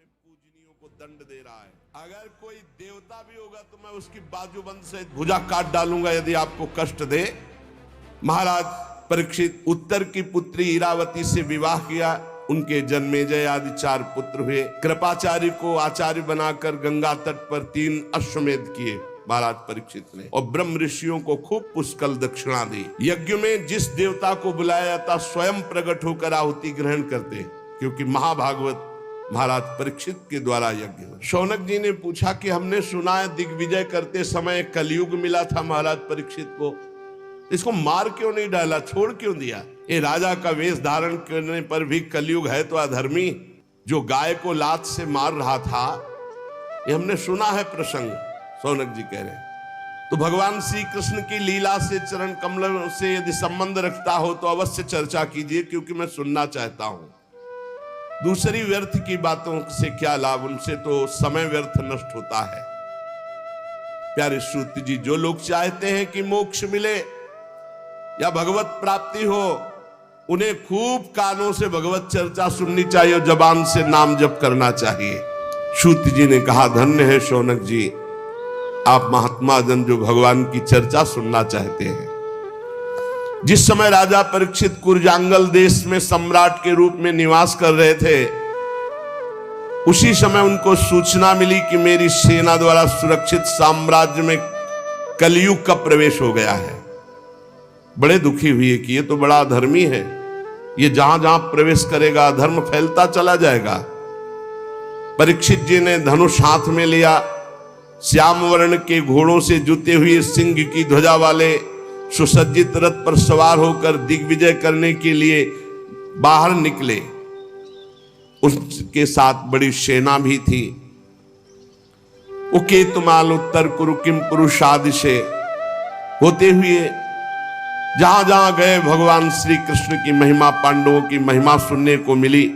पूजनियों को दंड दे रहा है। अगर कोई देवता भी होगा तो मैं उसकी बाजूबंद से भुजा काट डालूंगा यदि आपको कष्ट दे। महाराज परीक्षित उत्तर की पुत्री इरावती से विवाह किया। उनके जन्मेजय आदि 4 पुत्र हुए। कृपाचार्य को आचार्य बनाकर गंगा तट पर 3 अश्वमेध किए महाराज परीक्षित ने, और ब्रह्म ऋषियों को खूब पुष्कल दक्षिणा दी। यज्ञ में जिस देवता को बुलाया जाता स्वयं प्रकट होकर आहुति ग्रहण करते, क्योंकि महाभागवत महाराज परीक्षित के द्वारा यज्ञ हुआ। शौनक जी ने पूछा कि हमने सुना है दिग्विजय करते समय कलयुग मिला था महाराज परीक्षित को, इसको मार क्यों नहीं डाला, छोड़ क्यों दिया? ये राजा का वेश धारण करने पर भी कलयुग है तो अधर्मी, जो गाय को लात से मार रहा था, ये हमने सुना है प्रसंग। शौनक जी कह रहे हैं तो भगवान श्री कृष्ण की लीला से चरण कमलों से यदि संबंध रखता हो तो अवश्य चर्चा कीजिए, क्योंकि मैं सुनना चाहता हूं। दूसरी व्यर्थ की बातों से क्या लाभ, उनसे तो समय व्यर्थ नष्ट होता है। प्यारे श्रुति जी, जो लोग चाहते हैं कि मोक्ष मिले या भगवत प्राप्ति हो, उन्हें खूब कानों से भगवत चर्चा सुननी चाहिए और जबान से नाम जप करना चाहिए। श्रुति जी ने कहा, धन्य है शौनक जी, आप महात्मा जन जो भगवान की चर्चा सुनना चाहते हैं। जिस समय राजा परीक्षित कुरजांगल देश में सम्राट के रूप में निवास कर रहे थे, उसी समय उनको सूचना मिली कि मेरी सेना द्वारा सुरक्षित साम्राज्य में कलयुग का प्रवेश हो गया है। बड़े दुखी हुए कि ये तो बड़ा अधर्मी है, ये जहां जहां प्रवेश करेगा धर्म फैलता चला जाएगा। परीक्षित जी ने धनुष हाथ में लिया, श्याम वर्ण के घोड़ों से जुते हुए सिंह की ध्वजा वाले सुसज्जित रथ पर सवार होकर दिग्विजय करने के लिए बाहर निकले। उसके साथ बड़ी सेना भी थी। उकेतुमाल उत्तर कुरु किम पुरुषादि से होते हुए जहां जहां गए भगवान श्री कृष्ण की महिमा, पांडवों की महिमा सुनने को मिली,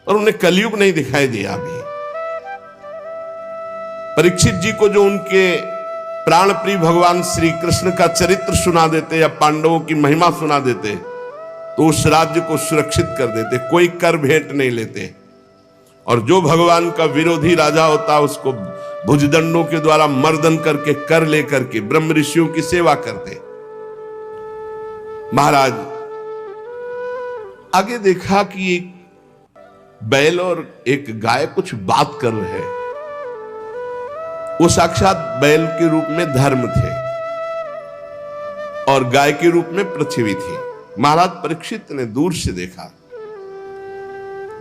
और उन्हें कलयुग नहीं दिखाई दिया। अभी परीक्षित जी को जो उनके प्राण प्रिय भगवान श्री कृष्ण का चरित्र सुना देते या पांडवों की महिमा सुना देते तो उस राज्य को सुरक्षित कर देते, कोई कर भेंट नहीं लेते। और जो भगवान का विरोधी राजा होता उसको भुजदंडों के द्वारा मर्दन करके कर लेकर के ब्रह्म ऋषियों की सेवा करते। महाराज आगे देखा कि एक बैल और एक गाय कुछ बात कर रहे हैं। वो साक्षात बैल के रूप में धर्म थे और गाय के रूप में पृथ्वी थी। महाराज परीक्षित ने दूर से देखा,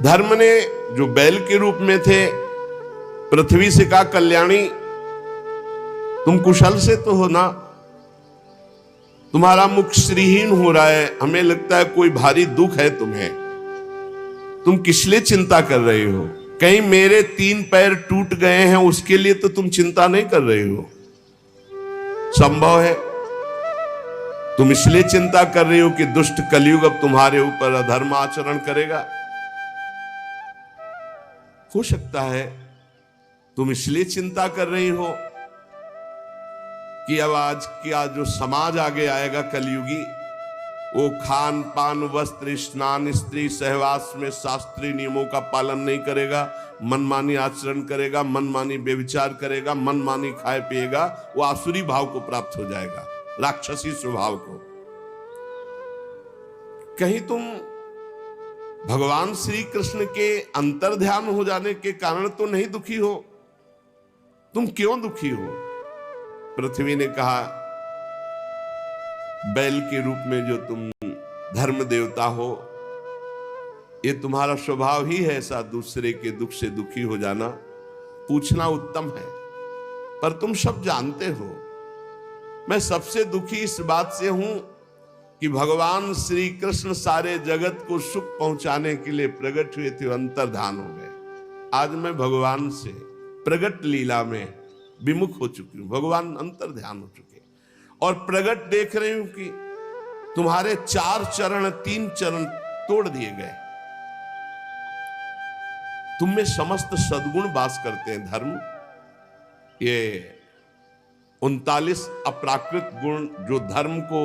धर्म ने जो बैल के रूप में थे पृथ्वी से कहा, कल्याणी तुम कुशल से तो हो ना, तुम्हारा मुख श्रीहीन हो रहा है, हमें लगता है कोई भारी दुख है तुम्हें, तुम किस लिए चिंता कर रहे हो? कहीं मेरे 3 पैर टूट गए हैं उसके लिए तो तुम चिंता नहीं कर रहे हो? संभव है तुम इसलिए चिंता कर रही हो कि दुष्ट कलयुग अब तुम्हारे ऊपर अधर्म आचरण करेगा। हो सकता है तुम इसलिए चिंता कर रही हो कि अब आज क्या जो समाज आगे आएगा कलयुगी, वो खान पान वस्त्र स्नान स्त्री सहवास में शास्त्रीय नियमों का पालन नहीं करेगा, मनमानी आचरण करेगा, मनमानी व्यभिचार करेगा, मनमानी खाए पिएगा, वो आसुरी भाव को प्राप्त हो जाएगा, राक्षसी स्वभाव को। कहीं तुम भगवान श्री कृष्ण के अंतर्ध्यान हो जाने के कारण तो नहीं दुखी हो? तुम क्यों दुखी हो? पृथ्वी ने कहा, बैल के रूप में जो तुम धर्म देवता हो, ये तुम्हारा स्वभाव ही है ऐसा, दूसरे के दुख से दुखी हो जाना। पूछना उत्तम है, पर तुम सब जानते हो मैं सबसे दुखी इस बात से हूं कि भगवान श्री कृष्ण सारे जगत को सुख पहुंचाने के लिए प्रकट हुए थे, अंतर्धान हो गए। आज मैं भगवान से प्रकट लीला में विमुख हो चुकी हूं, भगवान अंतर्ध्यान हो चुके और प्रकट देख रही हूं कि तुम्हारे 4 चरण 3 चरण तोड़ दिए गए। तुम में समस्त सद्गुण वास करते हैं। धर्म ये 39 अप्राकृत गुण जो धर्म को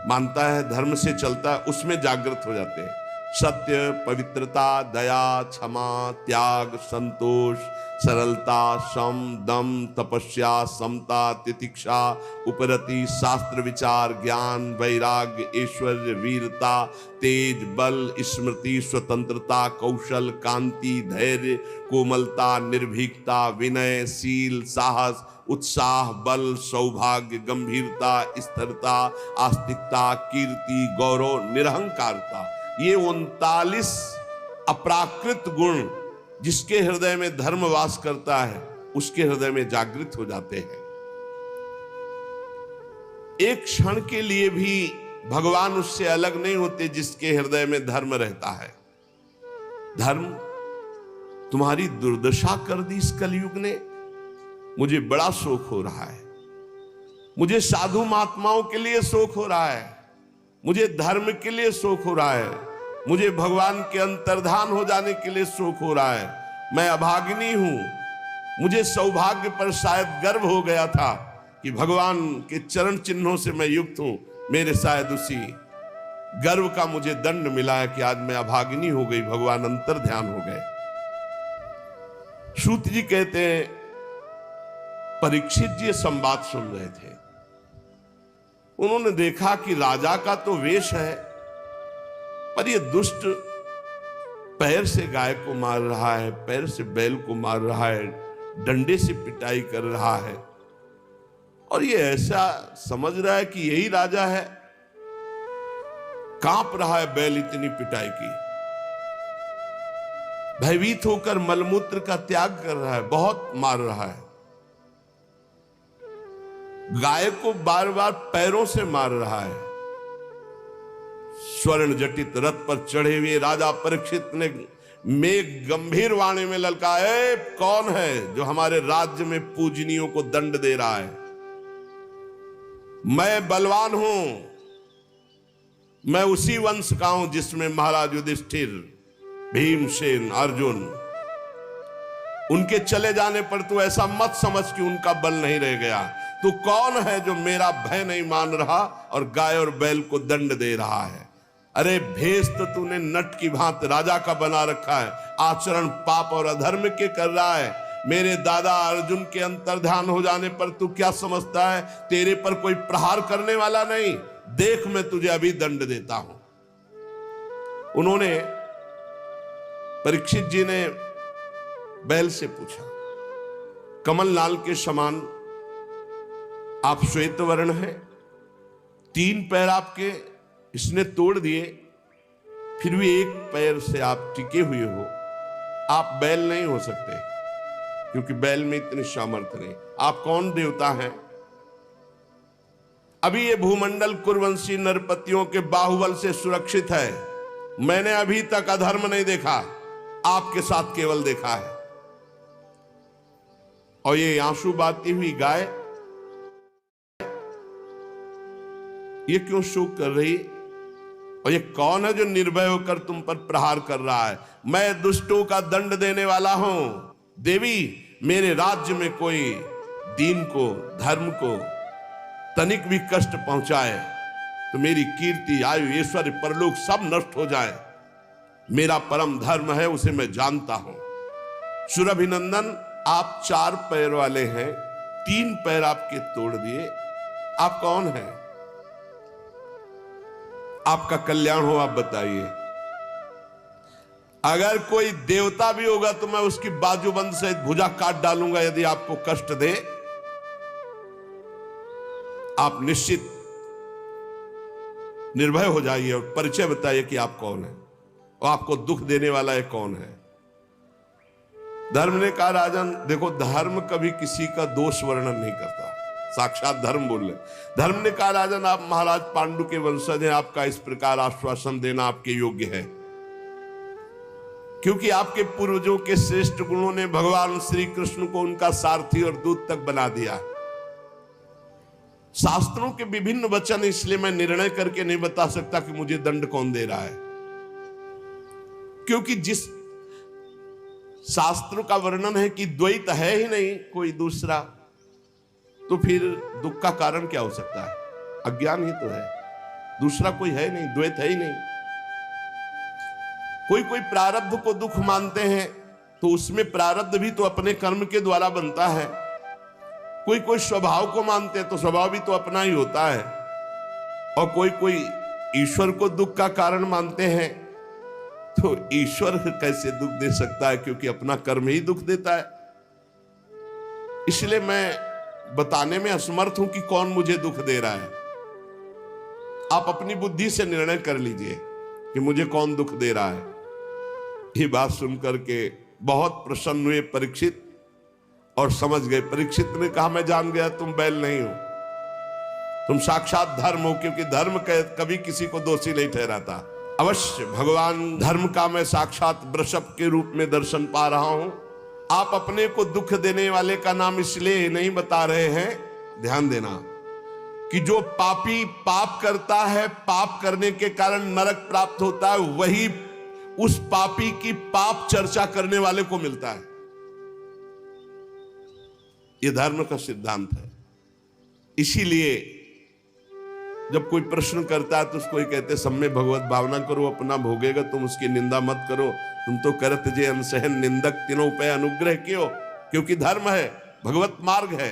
मानता है, धर्म से चलता है, उसमें जागृत हो जाते हैं। सत्य, पवित्रता, दया, क्षमा, त्याग, संतोष, सरलता, सम, दम, तपस्या, समता, तितिक्षा, उपरति, शास्त्र विचार, ज्ञान, वैराग्य, ऐश्वर्य, वीरता, तेज, बल, स्मृति, स्वतंत्रता, कौशल, कांति, धैर्य, कोमलता, निर्भीकता, विनय, शील, साहस, उत्साह, बल, सौभाग्य, गंभीरता, स्थिरता, आस्तिकता, कीर्ति, गौरव, निरहंकारता, ये 39 अप्राकृत गुण जिसके हृदय में धर्म वास करता है उसके हृदय में जागृत हो जाते हैं। एक क्षण के लिए भी भगवान उससे अलग नहीं होते जिसके हृदय में धर्म रहता है। धर्म तुम्हारी दुर्दशा कर दी इस कलयुग ने। मुझे बड़ा शोक हो रहा है, मुझे साधु महात्माओं के लिए शोक हो रहा है, मुझे धर्म के लिए शोक हो रहा है, मुझे भगवान के अंतर्धान हो जाने के लिए शोक हो रहा है। मैं अभागिनी हूं। मुझे सौभाग्य पर शायद गर्व हो गया था कि भगवान के चरण चिन्हों से मैं युक्त हूं। मेरे शायद उसी गर्व का मुझे दंड मिला है कि आज मैं अभागिनी हो गई, भगवान अंतर ध्यान हो गए। सूत जी कहते हैं, परीक्षित जी संवाद सुन रहे थे। उन्होंने देखा कि राजा का तो वेश है, पर ये दुष्ट पैर से गाय को मार रहा है, पैर से बैल को मार रहा है, डंडे से पिटाई कर रहा है, और ये ऐसा समझ रहा है कि यही राजा है। कांप रहा है बैल इतनी पिटाई की, भयभीत होकर मलमूत्र का त्याग कर रहा है, बहुत मार रहा है। गाय को बार बार पैरों से मार रहा है। स्वर्ण जटित रथ पर चढ़े हुए राजा परीक्षित ने मेघ गंभीर वाणी में ललकाया, कौन है जो हमारे राज्य में पूजनियों को दंड दे रहा है? मैं बलवान हूं, मैं उसी वंश का हूं जिसमें महाराज युधिष्ठिर, भीमसेन, अर्जुन, उनके चले जाने पर तू ऐसा मत समझ कि उनका बल नहीं रह गया। तू कौन है जो मेरा भय नहीं मान रहा और गाय और बैल को दंड दे रहा है? अरे भेष तो तूने नट की भांति राजा का बना रखा है, आचरण पाप और अधर्म के कर रहा है। मेरे दादा अर्जुन के अंतर्ध्यान हो जाने पर तू क्या समझता है तेरे पर कोई प्रहार करने वाला नहीं? देख मैं तुझे अभी दंड देता हूं। उन्होंने, परीक्षित जी ने बैल से पूछा, कमल लाल के समान आप श्वेत वर्ण हैं, 3 पैर आपके इसने तोड़ दिए, फिर भी एक पैर से आप टिके हुए हो। आप बैल नहीं हो सकते क्योंकि बैल में इतनी सामर्थ्य नहीं। आप कौन देवता हैं? अभी ये भूमंडल कुरवंशी नरपतियों के बाहुबल से सुरक्षित है। मैंने अभी तक अधर्म नहीं देखा, आपके साथ केवल देखा है। और ये आंसू बहाती हुई गाय, ये क्यों शोक कर रही? और ये कौन है जो निर्भय होकर तुम पर प्रहार कर रहा है? मैं दुष्टों का दंड देने वाला हूं। देवी, मेरे राज्य में कोई दीन को, धर्म को तनिक भी कष्ट पहुंचाए तो मेरी कीर्ति, आयु, ऐश्वर्य, परलोक सब नष्ट हो जाए। मेरा परम धर्म है, उसे मैं जानता हूं। सुरभिनंदन, आप 4 पैर वाले हैं, 3 पैर आपके तोड़ दिए। आप कौन हैं? आपका कल्याण हो, आप बताइए। अगर कोई देवता भी होगा तो मैं उसकी बाजूबंद से भुजा काट डालूंगा यदि आपको कष्ट दे। आप निश्चित निर्भय हो जाइए और परिचय बताइए कि आप कौन हैं और आपको दुख देने वाला है कौन है। धर्म ने कहा, राजन देखो, धर्म कभी किसी का दोष वर्णन नहीं करता, साक्षात धर्म बोल रहे। धर्म ने कहा, राजन आप महाराज पांडु के वंशज हैं, आपका इस प्रकार आश्वासन देना आपके योग्य है, क्योंकि आपके पूर्वजों के श्रेष्ठ गुणों ने भगवान श्री कृष्ण को उनका सारथी और दूत तक बना दिया। शास्त्रों के विभिन्न वचन, इसलिए मैं निर्णय करके नहीं बता सकता कि मुझे दंड कौन दे रहा है, क्योंकि जिस शास्त्रों का वर्णन है कि द्वैत है ही नहीं कोई दूसरा, तो फिर दुख का कारण क्या हो सकता है? अज्ञान ही तो है, दूसरा कोई है नहीं, द्वैत है ही नहीं। कोई कोई प्रारब्ध को दुख मानते हैं, तो उसमें प्रारब्ध भी तो अपने कर्म के द्वारा बनता है। कोई कोई स्वभाव को मानते हैं, तो स्वभाव भी तो अपना ही होता है। और कोई कोई ईश्वर को दुख का कारण मानते हैं, तो ईश्वर कैसे दुख दे सकता है, क्योंकि अपना कर्म ही दुख देता है। इसलिए मैं बताने में असमर्थ हूं कि कौन मुझे दुख दे रहा है। आप अपनी बुद्धि से निर्णय कर लीजिए कि मुझे कौन दुख दे रहा है। ये बात सुनकर के बहुत प्रसन्न हुए परीक्षित और समझ गए। परीक्षित ने कहा, मैं जान गया तुम बैल नहीं हो, तुम साक्षात धर्म हो, क्योंकि धर्म कभी किसी को दोषी नहीं ठहराता। अवश्य भगवान धर्म का मैं साक्षात वृषभ के रूप में दर्शन पा रहा हूं। आप अपने को दुख देने वाले का नाम इसलिए नहीं बता रहे हैं, ध्यान देना, कि जो पापी पाप करता है, पाप करने के कारण नरक प्राप्त होता है, वही उस पापी की पाप चर्चा करने वाले को मिलता है। यह धर्म का सिद्धांत है। इसीलिए जब कोई प्रश्न करता है तो उसको ही कहते, सब में भगवत भावना करो, अपना भोगेगा, तुम उसकी निंदा मत करो। तुम तो करत जे अनसहन निंदक तीनों पे अनुग्रह कियो, क्योंकि धर्म है, भगवत मार्ग है।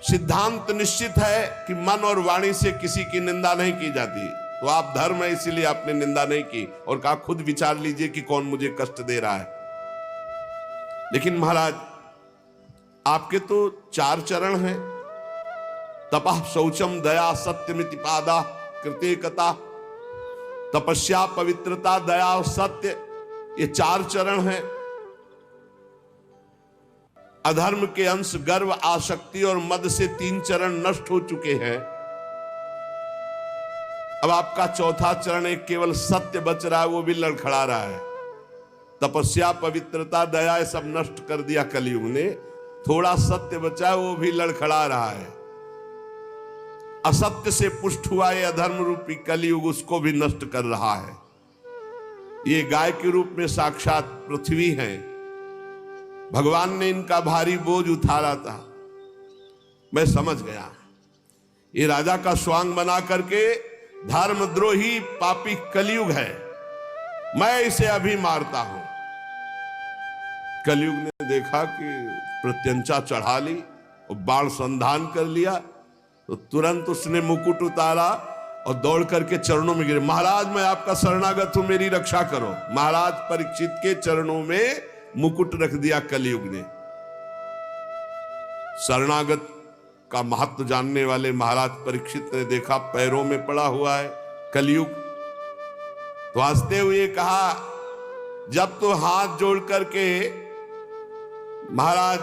सिद्धांत निश्चित है कि मन और वाणी से किसी की निंदा नहीं की जाती। तो आप धर्म है, इसीलिए आपने निंदा नहीं की और कहा खुद विचार लीजिए कि कौन मुझे कष्ट दे रहा है। लेकिन महाराज, आपके तो 4 चरण हैं, तपः शौचम दया सत्यमिति पादा कृतिकता, तपस्या पवित्रता दया और सत्य, ये 4 चरण हैं। अधर्म के अंश गर्व आसक्ति और मद से 3 चरण नष्ट हो चुके हैं। अब आपका 4था चरण एक केवल सत्य बच रहा है, वो भी लड़खड़ा रहा है। तपस्या पवित्रता दया ये सब नष्ट कर दिया कलयुग ने, थोड़ा सत्य बचा है, वो भी लड़खड़ा रहा है। असत्य से पुष्ट हुआ ये अधर्म रूपी कलयुग उसको भी नष्ट कर रहा है। ये गाय के रूप में साक्षात पृथ्वी है। भगवान ने इनका भारी बोझ उठाया था। मैं समझ गया, ये राजा का स्वांग बना करके धर्मद्रोही पापी कलयुग है, मैं इसे अभी मारता हूं। कलयुग ने देखा कि प्रत्यंचा चढ़ा ली और बाण संधान कर लिया, तो तुरंत उसने मुकुट उतारा और दौड़ करके चरणों में गिरे। महाराज, मैं आपका शरणागत हूं, मेरी रक्षा करो। महाराज परीक्षित के चरणों में मुकुट रख दिया कलयुग ने। शरणागत का महत्व जानने वाले महाराज परीक्षित ने देखा पैरों में पड़ा हुआ है कलयुग, तो हंसते हुए कहा, जब तो हाथ जोड़ करके महाराज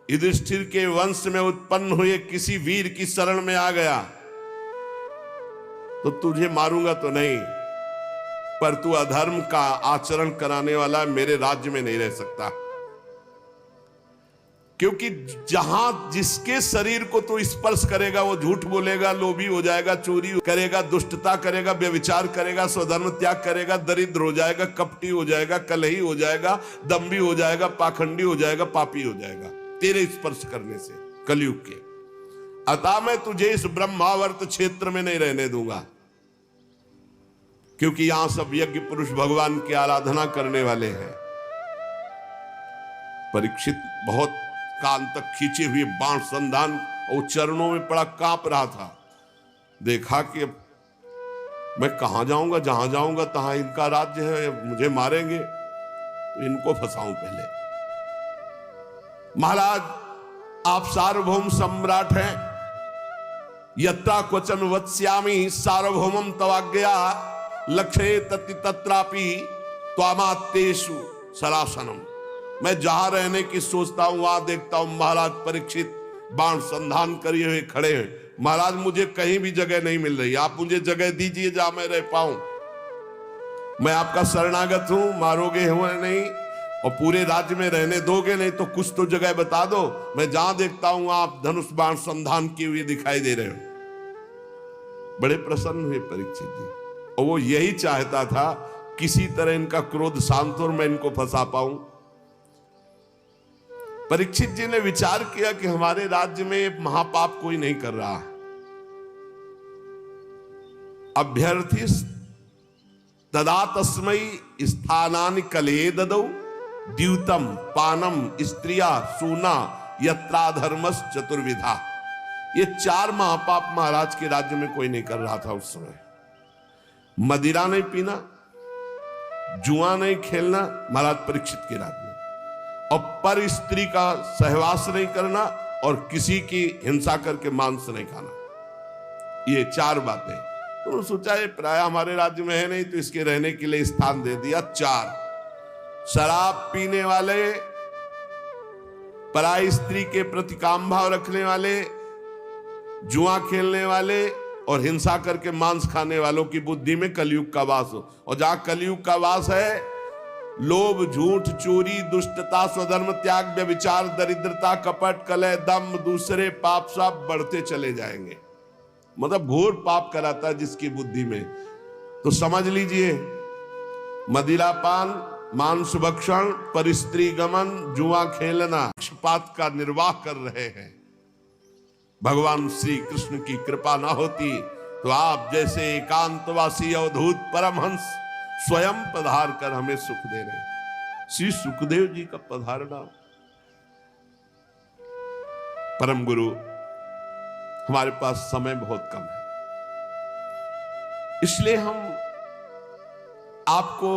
युधिष्ठिर के वंश में उत्पन्न हुए किसी वीर की शरण में आ गया, तो तुझे मारूंगा तो नहीं, पर तू अधर्म का आचरण कराने वाला मेरे राज्य में नहीं रह सकता। क्योंकि जहां जिसके शरीर को तू स्पर्श करेगा वो झूठ बोलेगा, लोभी हो जाएगा, चोरी करेगा, दुष्टता करेगा, व्यभिचार करेगा, स्वधर्म त्याग करेगा, दरिद्र हो जाएगा, कपटी हो जाएगा, कलही हो जाएगा, दम्भी हो जाएगा, पाखंडी हो जाएगा, पापी हो जाएगा तेरे स्पर्श करने से कलयुग के। अतः मैं तुझे इस ब्रह्मावर्त क्षेत्र में नहीं रहने दूंगा, क्योंकि यहां सब यज्ञ पुरुष भगवान की आराधना करने वाले हैं। परीक्षित बहुत कान तक खींचे हुए बाण संधान और चरणों में पड़ा कांप रहा था। देखा कि अब मैं कहां जाऊंगा, जहां जाऊंगा तहां इनका राज्य है, मुझे मारेंगे, तो इनको फंसाऊं पहले। महाराज, आप सार्वभौम सम्राट हैं, यत्रा क्वचन वत्स्यामि सार्वभौमम तवाज्ञया लक्ष्ये तति तत्रापि त्वामात्येषु सरासनम। मैं जहां रहने की सोचता हूं वहां देखता हूं महाराज परीक्षित बाण संधान करे हुए खड़े हैं। महाराज, मुझे कहीं भी जगह नहीं मिल रही, आप मुझे जगह दीजिए जहां मैं रह पाऊं। मैं आपका शरणागत हूं, मारोगे हुए नहीं और पूरे राज्य में रहने दोगे नहीं, तो कुछ तो जगह बता दो। मैं जहां देखता हूं आप धनुष बाण संधान किए हुए दिखाई दे रहे हो। बड़े प्रसन्न हुए परीक्षित जी, और वो यही चाहता था किसी तरह इनका क्रोध शांत हो और मैं इनको फंसा पाऊं। परीक्षित जी ने विचार किया कि हमारे राज्य में महापाप कोई नहीं कर रहा, अभ्यर्थी तदा तस्मै स्थानानि कले ददौ द्यूतम पानम स्त्रिया सूना यत्राधर्मस चतुर्विधा। ये 4 महापाप महाराज के राज्य में कोई नहीं कर रहा था उस समय। मदिरा नहीं पीना, जुआ नहीं खेलना महाराज परीक्षित के राज्य में, और पर स्त्री का सहवास नहीं करना, और किसी की हिंसा करके मांस नहीं खाना। ये 4 बातें। तो सोचा ये प्राय हमारे राज्य में है नहीं, तो इसके रहने के लिए स्थान दे दिया 4। शराब पीने वाले, पराई स्त्री के प्रति काम भाव रखने वाले, जुआ खेलने वाले और हिंसा करके मांस खाने वालों की बुद्धि में कलयुग का वास हो। और जहां कलयुग का वास है, लोभ, झूठ, चोरी, दुष्टता, स्वधर्म त्याग, व्यभिचार, दरिद्रता, कपट, कलह, दम्भ, दूसरे पाप सब बढ़ते चले जाएंगे। मतलब घोर पाप कराता है जिसकी बुद्धि में। तो समझ लीजिए, मदिरापान, मांस भक्षण, परिस्त्री गमन, जुआ खेलना, पक्षपात का निर्वाह कर रहे हैं। भगवान श्री कृष्ण की कृपा ना होती तो आप जैसे एकांतवासी अवधूत परमहंस स्वयं पधार कर हमें सुख दे रहे हैं। श्री सुखदेव जी का पधारना। परम गुरु, हमारे पास समय बहुत कम है, इसलिए हम आपको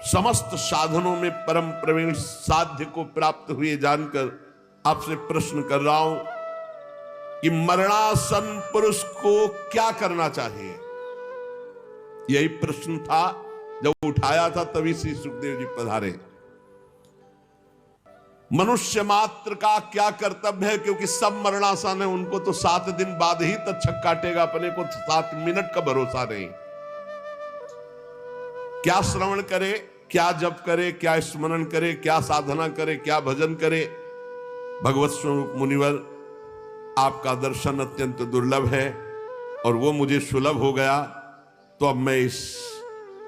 समस्त साधनों में परम प्रवीण साध्य को प्राप्त हुए जानकर आपसे प्रश्न कर रहा हूं कि मरणासन पुरुष को क्या करना चाहिए। यही प्रश्न था जब उठाया था, तभी श्री सुखदेव जी पधारे। मनुष्य मात्र का क्या कर्तव्य है, क्योंकि सब मरणासन है, उनको तो 7 दिन बाद ही तक्षक काटेगा, अपने को 7 मिनट का भरोसा नहीं। क्या श्रवण करे, क्या जप करे, क्या स्मरण करे, क्या साधना करे, क्या भजन करे। भगवत स्वरूप मुनिवर, आपका दर्शन अत्यंत दुर्लभ है और वो मुझे सुलभ हो गया। तो अब मैं इस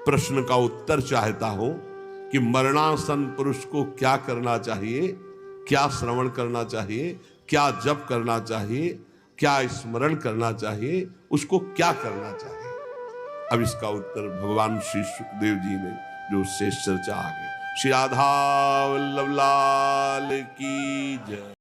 प्रश्न का उत्तर चाहता हूं कि मरणासन पुरुष को क्या करना चाहिए, क्या श्रवण करना चाहिए, क्या जप करना चाहिए, क्या स्मरण करना चाहिए, उसको क्या करना चाहिए। अब इसका उत्तर भगवान श्री सुखदेव जी ने जो शेष चर्चा आगे। श्री राधा वल्लभ लाल की जय।